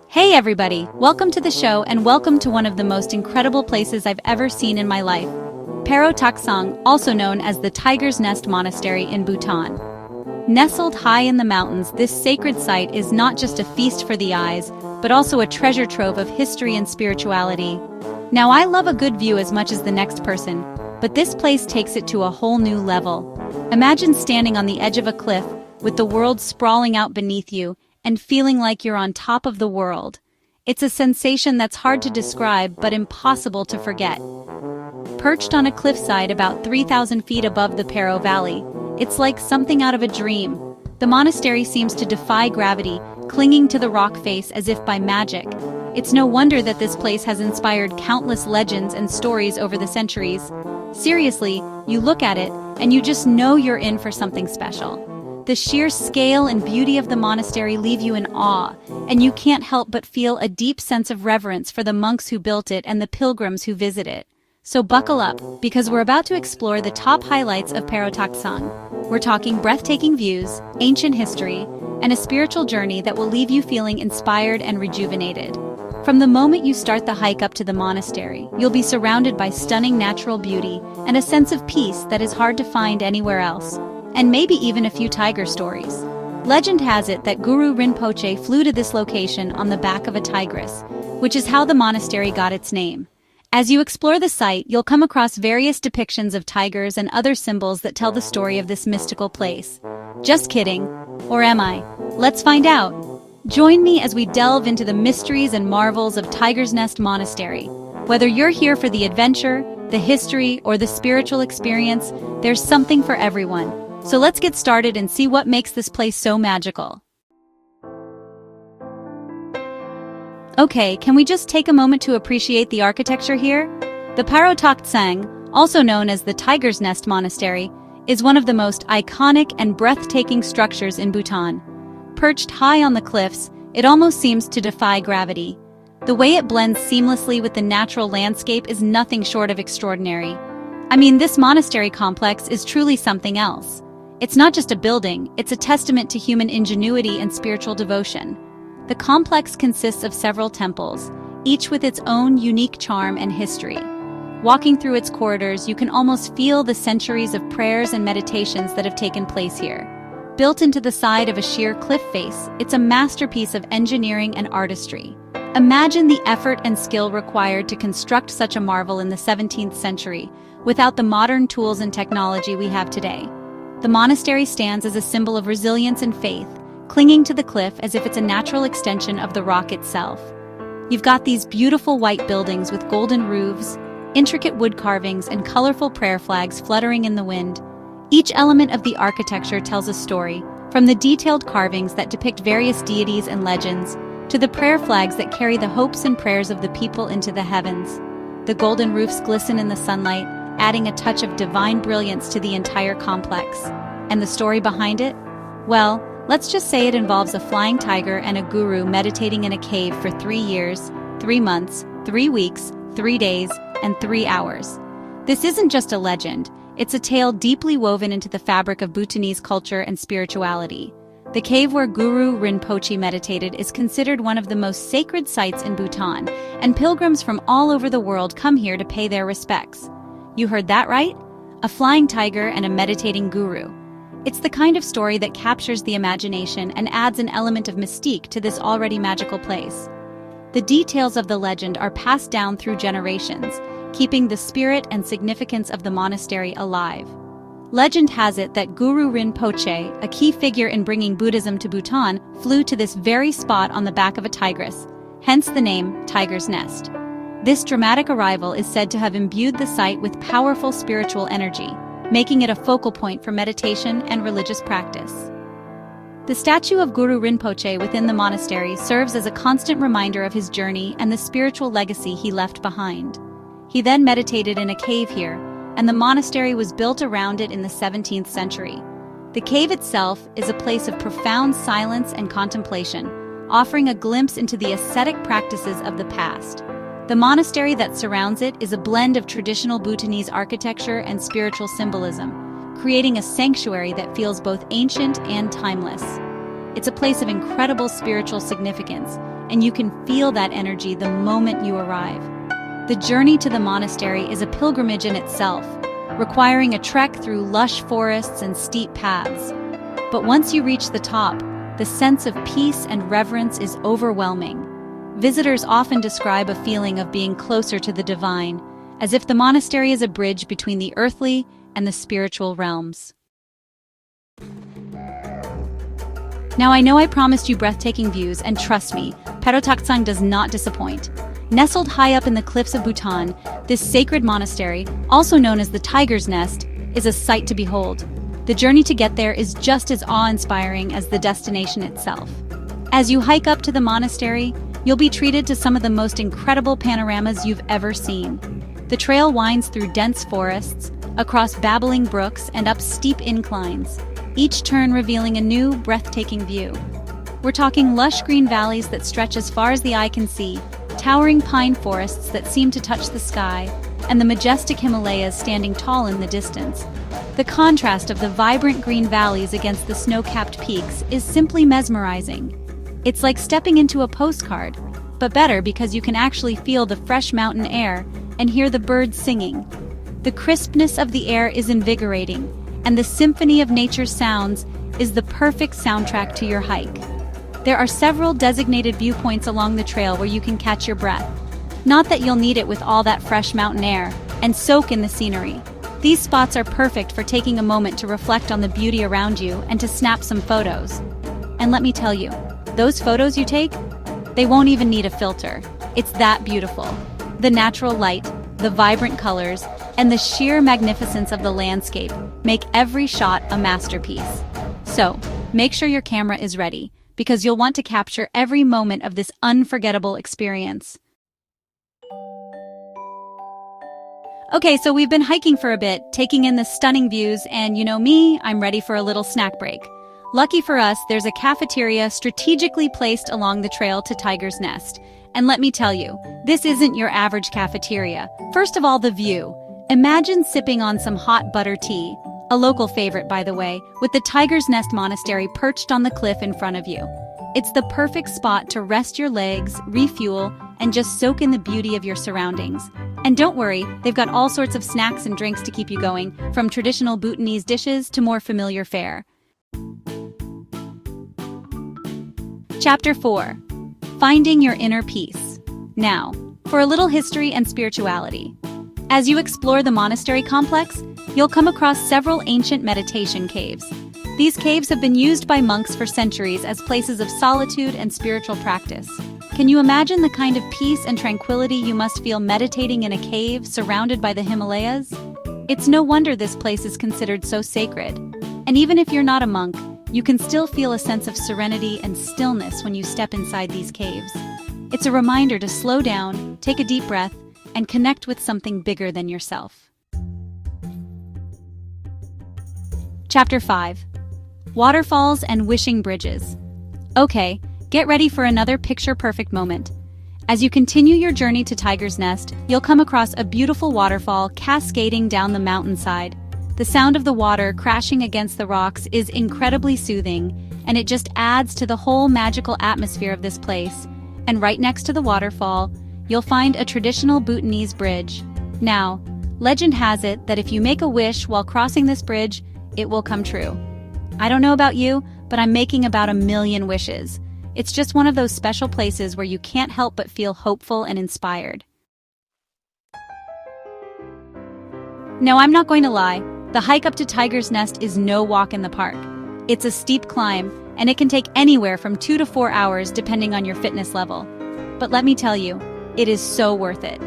Hey everybody, welcome to the show and welcome to one of the most incredible places I've ever seen in my life. Paro Taktsang, also known as the Tiger Nest Monastery in Bhutan. Nestled high in the mountains, this sacred site is not just a feast for the eyes, but also a treasure trove of history and spirituality. Now I love a good view as much as the next person, but this place takes it to a whole new level. Imagine standing on the edge of a cliff, with the world sprawling out beneath you, and feeling like you're on top of the world. It's a sensation that's hard to describe but impossible to forget. Perched on a cliffside about 3,000 feet above the Paro Valley, it's like something out of a dream. The monastery seems to defy gravity, clinging to the rock face as if by magic. It's no wonder that this place has inspired countless legends and stories over the centuries. Seriously, you look at it, and you just know you're in for something special. The sheer scale and beauty of the monastery leave you in awe, and you can't help but feel a deep sense of reverence for the monks who built it and the pilgrims who visit it. So buckle up, because we're about to explore the top highlights of Paro Taktsang. We're talking breathtaking views, ancient history, and a spiritual journey that will leave you feeling inspired and rejuvenated. From the moment you start the hike up to the monastery, you'll be surrounded by stunning natural beauty and a sense of peace that is hard to find anywhere else. And maybe even a few tiger stories. Legend has it that Guru Rinpoche flew to this location on the back of a tigress, which is how the monastery got its name. As you explore the site, you'll come across various depictions of tigers and other symbols that tell the story of this mystical place. Just kidding. Or am I? Let's find out. Join me as we delve into the mysteries and marvels of Tiger Nest Monastery. Whether you're here for the adventure, the history, or the spiritual experience, there's something for everyone. So let's get started and see what makes this place so magical. Okay, can we just take a moment to appreciate the architecture here? The Paro Taktsang, also known as the Tiger's Nest Monastery, is one of the most iconic and breathtaking structures in Bhutan. Perched high on the cliffs, it almost seems to defy gravity. The way it blends seamlessly with the natural landscape is nothing short of extraordinary. I mean, this monastery complex is truly something else. It's not just a building, it's a testament to human ingenuity and spiritual devotion. The complex consists of several temples, each with its own unique charm and history. Walking through its corridors, you can almost feel the centuries of prayers and meditations that have taken place here. Built into the side of a sheer cliff face, it's a masterpiece of engineering and artistry. Imagine the effort and skill required to construct such a marvel in the 17th century, without the modern tools and technology we have today. The monastery stands as a symbol of resilience and faith, clinging to the cliff as if it's a natural extension of the rock itself. You've got these beautiful white buildings with golden roofs, intricate wood carvings, and colorful prayer flags fluttering in the wind. Each element of the architecture tells a story, from the detailed carvings that depict various deities and legends, to the prayer flags that carry the hopes and prayers of the people into the heavens. The golden roofs glisten in the sunlight, adding a touch of divine brilliance to the entire complex. And the story behind it? Well, let's just say it involves a flying tiger and a guru meditating in a cave for 3 years, 3 months, 3 weeks, 3 days, and 3 hours. This isn't just a legend, it's a tale deeply woven into the fabric of Bhutanese culture and spirituality. The cave where Guru Rinpoche meditated is considered one of the most sacred sites in Bhutan, and pilgrims from all over the world come here to pay their respects. You heard that right? A flying tiger and a meditating guru. It's the kind of story that captures the imagination and adds an element of mystique to this already magical place. The details of the legend are passed down through generations, keeping the spirit and significance of the monastery alive. Legend has it that Guru Rinpoche, a key figure in bringing Buddhism to Bhutan, flew to this very spot on the back of a tigress, hence the name Tiger's Nest. This dramatic arrival is said to have imbued the site with powerful spiritual energy, making it a focal point for meditation and religious practice. The statue of Guru Rinpoche within the monastery serves as a constant reminder of his journey and the spiritual legacy he left behind. He then meditated in a cave here, and the monastery was built around it in the 17th century. The cave itself is a place of profound silence and contemplation, offering a glimpse into the ascetic practices of the past. The monastery that surrounds it is a blend of traditional Bhutanese architecture and spiritual symbolism, creating a sanctuary that feels both ancient and timeless. It's a place of incredible spiritual significance, and you can feel that energy the moment you arrive. The journey to the monastery is a pilgrimage in itself, requiring a trek through lush forests and steep paths. But once you reach the top, the sense of peace and reverence is overwhelming. Visitors often describe a feeling of being closer to the divine, as if the monastery is a bridge between the earthly and the spiritual realms. Now I know I promised you breathtaking views, and trust me, Paro Taktsang does not disappoint. Nestled high up in the cliffs of Bhutan, this sacred monastery, also known as the Tiger's Nest, is a sight to behold. The journey to get there is just as awe-inspiring as the destination itself. As you hike up to the monastery, you'll be treated to some of the most incredible panoramas you've ever seen. The trail winds through dense forests, across babbling brooks, and up steep inclines, each turn revealing a new, breathtaking view. We're talking lush green valleys that stretch as far as the eye can see, towering pine forests that seem to touch the sky, and the majestic Himalayas standing tall in the distance. The contrast of the vibrant green valleys against the snow-capped peaks is simply mesmerizing. It's like stepping into a postcard, but better because you can actually feel the fresh mountain air and hear the birds singing. The crispness of the air is invigorating, and the symphony of nature's sounds is the perfect soundtrack to your hike. There are several designated viewpoints along the trail where you can catch your breath. Not that you'll need it with all that fresh mountain air, and soak in the scenery. These spots are perfect for taking a moment to reflect on the beauty around you and to snap some photos. And let me tell you, those photos you take, they won't even need a filter. It's that beautiful. The natural light, the vibrant colors, and the sheer magnificence of the landscape make every shot a masterpiece. So, make sure your camera is ready, because you'll want to capture every moment of this unforgettable experience. Okay, so we've been hiking for a bit, taking in the stunning views, and you know me, I'm ready for a little snack break. Lucky for us, there's a cafeteria strategically placed along the trail to Tiger's Nest. And let me tell you, this isn't your average cafeteria. First of all, the view. Imagine sipping on some hot butter tea, a local favorite by the way, with the Tiger's Nest Monastery perched on the cliff in front of you. It's the perfect spot to rest your legs, refuel, and just soak in the beauty of your surroundings. And don't worry, they've got all sorts of snacks and drinks to keep you going, from traditional Bhutanese dishes to more familiar fare. Chapter 4. Finding Your Inner Peace. Now, for a little history and spirituality. As you explore the monastery complex, you'll come across several ancient meditation caves. These caves have been used by monks for centuries as places of solitude and spiritual practice. Can you imagine the kind of peace and tranquility you must feel meditating in a cave surrounded by the Himalayas? It's no wonder this place is considered so sacred. And even if you're not a monk, you can still feel a sense of serenity and stillness when you step inside these caves. It's a reminder to slow down, take a deep breath, and connect with something bigger than yourself. Chapter 5. Waterfalls and Wishing Bridges. Okay, get ready for another picture-perfect moment. As you continue your journey to Tiger's Nest, you'll come across a beautiful waterfall cascading down the mountainside. The sound of the water crashing against the rocks is incredibly soothing, and it just adds to the whole magical atmosphere of this place. And right next to the waterfall, you'll find a traditional Bhutanese bridge. Now, legend has it that if you make a wish while crossing this bridge, it will come true. I don't know about you, but I'm making about 1,000,000 wishes. It's just one of those special places where you can't help but feel hopeful and inspired. No, I'm not going to lie. The hike up to Tiger's Nest is no walk in the park. It's a steep climb, and it can take anywhere from 2 to 4 hours depending on your fitness level. But let me tell you, it is so worth it.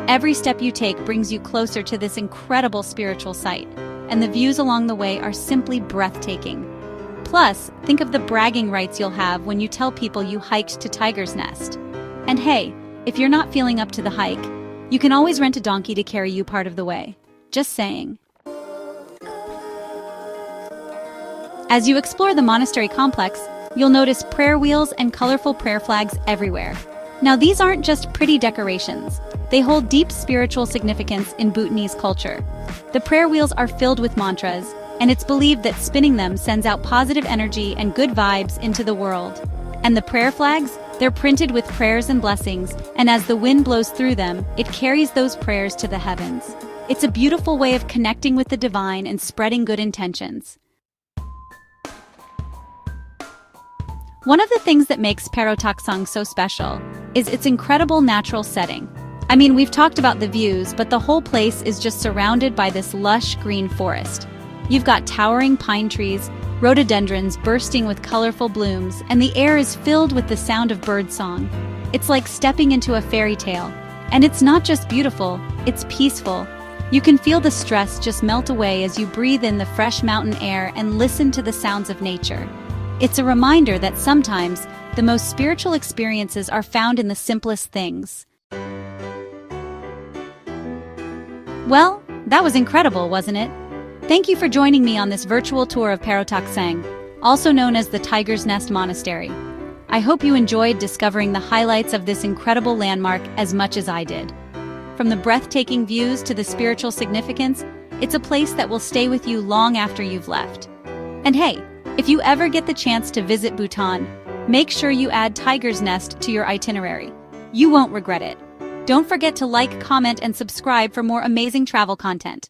Every step you take brings you closer to this incredible spiritual site, and the views along the way are simply breathtaking. Plus, think of the bragging rights you'll have when you tell people you hiked to Tiger's Nest. And hey, if you're not feeling up to the hike, you can always rent a donkey to carry you part of the way. Just saying. As you explore the monastery complex, you'll notice prayer wheels and colorful prayer flags everywhere. Now, these aren't just pretty decorations. They hold deep spiritual significance in Bhutanese culture. The prayer wheels are filled with mantras, and it's believed that spinning them sends out positive energy and good vibes into the world. And the prayer flags? They're printed with prayers and blessings, and as the wind blows through them, it carries those prayers to the heavens. It's a beautiful way of connecting with the divine and spreading good intentions. One of the things that makes Paro Taktsang so special is its incredible natural setting. I mean, we've talked about the views, but the whole place is just surrounded by this lush green forest. You've got towering pine trees, rhododendrons bursting with colorful blooms, and the air is filled with the sound of birdsong. It's like stepping into a fairy tale. And it's not just beautiful, it's peaceful. You can feel the stress just melt away as you breathe in the fresh mountain air and listen to the sounds of nature. It's a reminder that sometimes the most spiritual experiences are found in the simplest things. Well, that was incredible, wasn't it? Thank you for joining me on this virtual tour of Paro Taktsang, also known as the Tiger Nest Monastery. I hope you enjoyed discovering the highlights of this incredible landmark as much as I did. From the breathtaking views to the spiritual significance, it's a place that will stay with you long after you've left. And hey, if you ever get the chance to visit Bhutan, make sure you add Tiger's Nest to your itinerary. You won't regret it. Don't forget to like, comment, and subscribe for more amazing travel content.